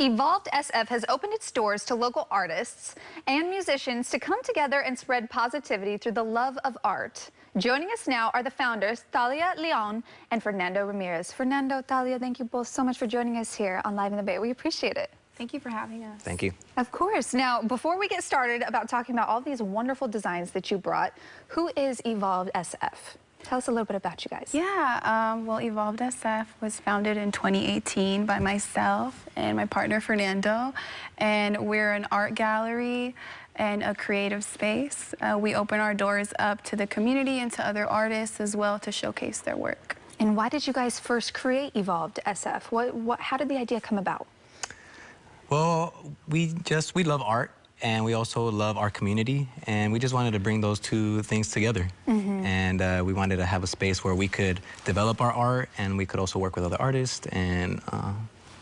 Evolved SF has opened its doors to local artists and musicians to come together and spread positivity through the love of art. Joining us now are the founders, Thalia and Fernando Ramirez. Fernando, Thalia, thank you both so much for joining us here on Live in the Bay. We appreciate it. Thank you for having us. Thank you. Of course. Now, before we get started about talking about all these wonderful designs that you brought, who is Evolved SF? Tell us a little bit about you guys. Yeah, well, Evolved SF was founded in 2018 by myself and my partner, Fernando, and we're an art gallery and a creative space. We open our doors up to the community and to other artists as well to showcase their work. And why did you guys first create Evolved SF? How did the idea come about? Well, we love art, and we also love our community, and we just wanted to bring those two things together. And we wanted to have a space where we could develop our art, and we could also work with other artists, and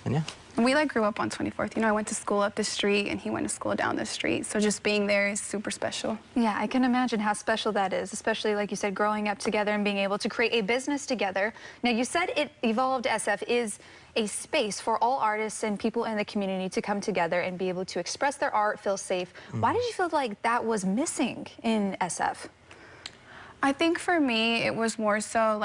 yeah. And we grew up on 24th. You know, I went to school up the street, and he went to school down the street. So just being there is super special. Yeah, I can imagine how special that is, especially, like you said, growing up together and being able to create a business together. Now, you said Evolved SF is a space for all artists and people in the community to come together and be able to express their art, feel safe. Why did you feel like that was missing in SF? I think for me, it was more so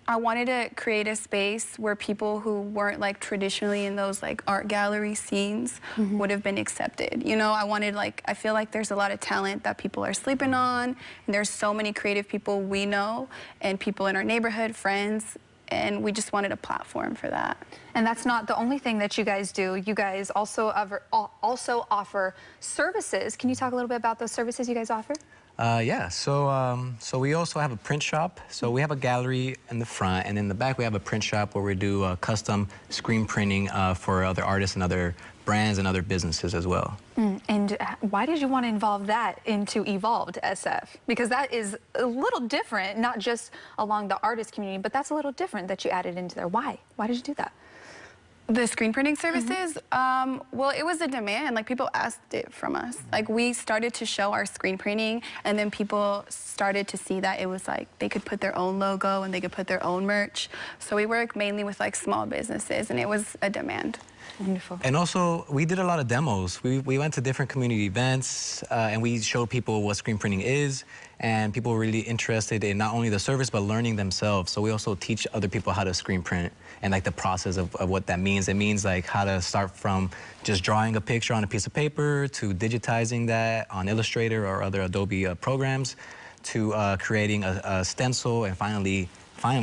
I wanted to create a space where people who weren't traditionally in those art gallery scenes would have been accepted. You know, I feel like there's a lot of talent that people are sleeping on, and there's so many creative people we know and people in our neighborhood, friends, and we just wanted a platform for that. And that's not the only thing that you guys do. You guys also offer services. Can you talk a little bit about those services you guys offer? Yeah, so we also have a print shop. So we have a gallery in the front, and in the back we have a print shop where we do custom screen printing for other artists and other brands and other businesses as well. And why did you want to involve that into Evolved SF? Because that is a little different, not just along the artist community, but that's a little different that you added into there. Why? Why did you do that? The screen printing services, well, it was a demand. People asked it from us. We started to show our screen printing, and then people started to see that it was they could put their own logo and they could put their own merch. So we work mainly with small businesses, and it was a demand. Wonderful. And also, we did a lot of demos. We went to different community events, and we showed people what screen printing is, and people were really interested in not only the service, but learning themselves. So we also teach other people how to screen print and the process of what that means. It means how to start from just drawing a picture on a piece of paper to digitizing that on Illustrator or other Adobe programs to creating a stencil and finally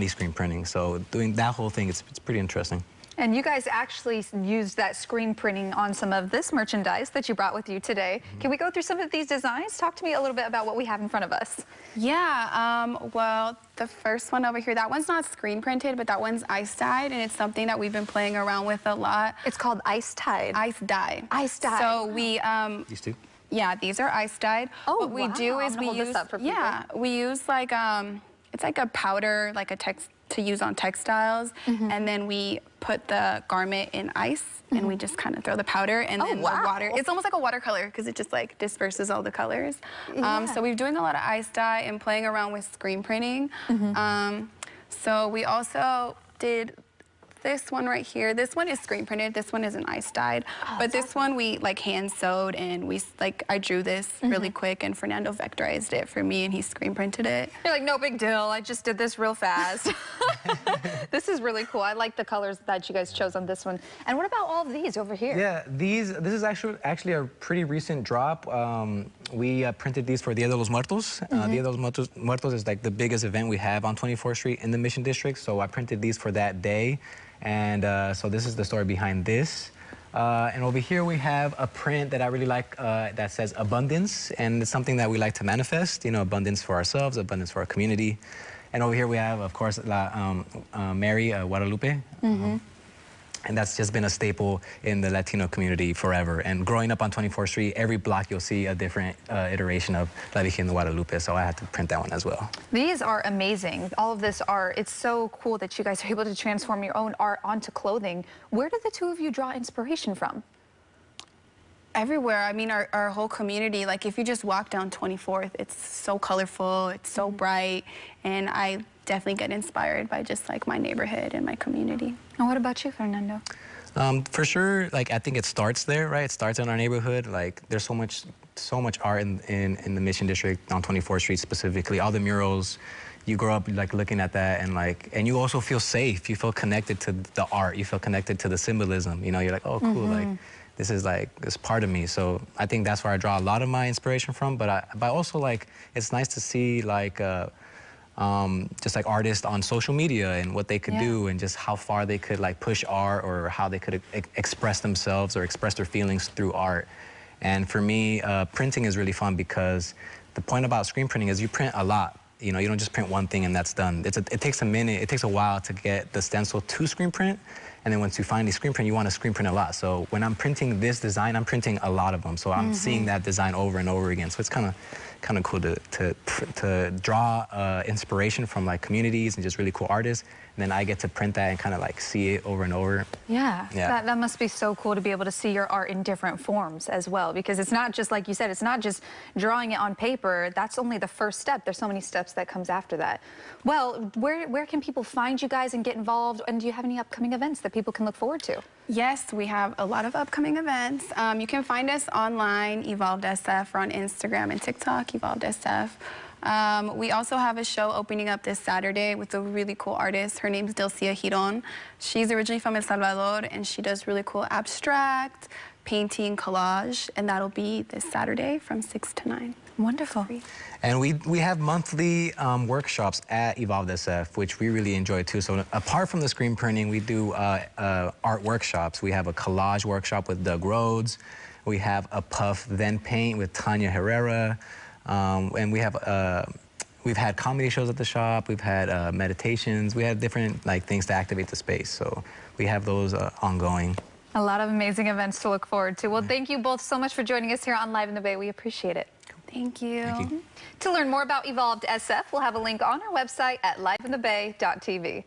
screen printing. So doing that whole thing, it's pretty interesting. And you guys actually used that screen printing on some of this merchandise that you brought with you today. Can we go through some of these designs? Talk to me a little bit about what we have in front of us. Yeah, well, the first one over here, that one's not screen printed, but that one's ice dyed, and it's something that we've been playing around with a lot. It's called ice dyed. Ice dye. Ice dye. So we These two? Yeah, these are ice dyed. Oh, what we do is we use we use it's a powder, to use on textiles, and then we put the garment in ice, and we just kind of throw the powder, and then the water. It's almost like a watercolor because it just disperses all the colors. So we're doing a lot of ice dye and playing around with screen printing. So we also did this one right here. This one is screen printed. This one isn't ice dyed. But this one we hand sewed, and we I drew this really quick, and Fernando vectorized it for me, and he screen printed it. You're like, no big deal. I just did this real fast. This is really cool. I like the colors that you guys chose on this one. And what about all of these over here? Yeah, this is actually a pretty recent drop. We printed these for Dia de los Muertos. Dia de los Muertos is the biggest event we have on 24th Street in the Mission District. So I printed these for that day. And so this is the story behind this. And over here we have a print that I really like that says abundance. And it's something that we like to manifest, abundance for ourselves, abundance for our community. And over here we have, of course, Mary Guadalupe. And that's just been a staple in the Latino community forever. And growing up on 24th Street, every block you'll see a different iteration of La Virgen de Guadalupe, so I had to print that one as well. These are amazing. All of this art, it's so cool that you guys are able to transform your own art onto clothing. Where did the two of you draw inspiration from? Everywhere. I mean, our whole community, if you just walk down 24th, it's so colorful, it's so bright, and I definitely get inspired by just my neighborhood and my community. And what about you, Fernando? For sure, like I think it starts there, right? It starts in our neighborhood. Like there's so much art in the Mission District on 24th Street specifically. All the murals, you grow up like looking at that, and you also feel safe. You feel connected to the art. You feel connected to the symbolism. You know, you're like, oh, cool, like this is like this part of me. So I think that's where I draw a lot of my inspiration from. But also like it's nice to see like. Just like artists on social media and what they could do and just how far they could like push art or how they could express themselves or express their feelings through art. And for me, printing is really fun because the point about screen printing is you print a lot. You know, you don't just print one thing and that's done. It takes a minute, it takes a while to get the stencil to screen print. And then once you finally screen print, you want to screen print a lot. So when I'm printing this design, I'm printing a lot of them. So I'm seeing that design over and over again. So it's kind of cool to draw inspiration from like communities and just really cool artists. And then I get to print that and kind of like see it over and over. Yeah. That must be so cool to be able to see your art in different forms as well, because it's not just, like you said, it's not just drawing it on paper. That's only the first step. There's so many steps that comes after that. Well, where can people find you guys and get involved? And do you have any upcoming events that people can look forward to? Yes, we have a lot of upcoming events. You can find us online, Evolved SF, or on Instagram and TikTok, Evolved SF. We also have a show opening up this Saturday with a really cool artist. Her name's Dilcia Giron. She's originally from El Salvador, and she does really cool abstract, painting, collage, and that'll be this Saturday from 6 to 9. Wonderful. And we have monthly workshops at Evolved SF, which we really enjoy too. So apart from the screen printing, we do art workshops. We have a collage workshop with Doug Rhodes. We have a puff then paint with Tanya Herrera. And we've had comedy shows at the shop. We've had meditations. We have different like things to activate the space. So we have those ongoing. A lot of amazing events to look forward to. Well, thank you both so much for joining us here on Live in the Bay. We appreciate it. Thank you. Thank you. To learn more about Evolved SF, we'll have a link on our website at liveinthebay.tv.